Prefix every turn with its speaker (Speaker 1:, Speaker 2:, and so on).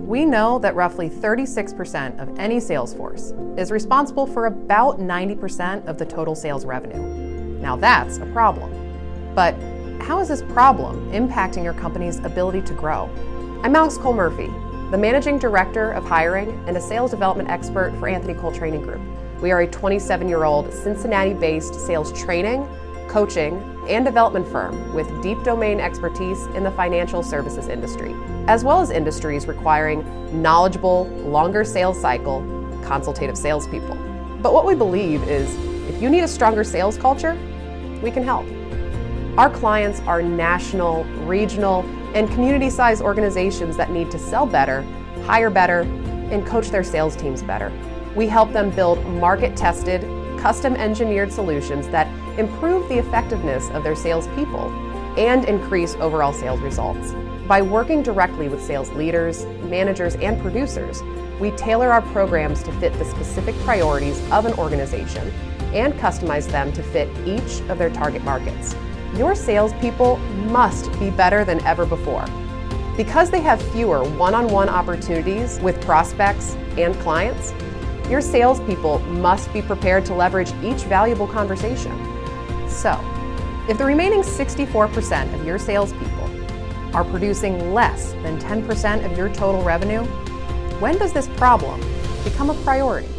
Speaker 1: We know that roughly 36% of any sales force is responsible for about 90% of the total sales revenue. Now that's a problem. But how is this problem impacting your company's ability to grow? I'm Alex Cole-Murphy, the Managing Director of Hiring and a Sales Development Expert for Anthony Cole Training Group. We are a 27-year-old Cincinnati-based sales training, coaching, and development firm with deep domain expertise in the financial services industry, as well as industries requiring knowledgeable, longer sales cycle, consultative salespeople. But what we believe is, if you need a stronger sales culture, we can help. Our clients are national, regional, and community-sized organizations that need to sell better, hire better, and coach their sales teams better. We help them build market-tested, custom-engineered solutions that improve the effectiveness of their salespeople and increase overall sales results. By working directly with sales leaders, managers, and producers, we tailor our programs to fit the specific priorities of an organization and customize them to fit each of their target markets. Your salespeople must be better than ever before. Because they have fewer one-on-one opportunities with prospects and clients, your salespeople must be prepared to leverage each valuable conversation. So, if the remaining 64% of your salespeople are producing less than 10% of your total revenue, when does this problem become a priority?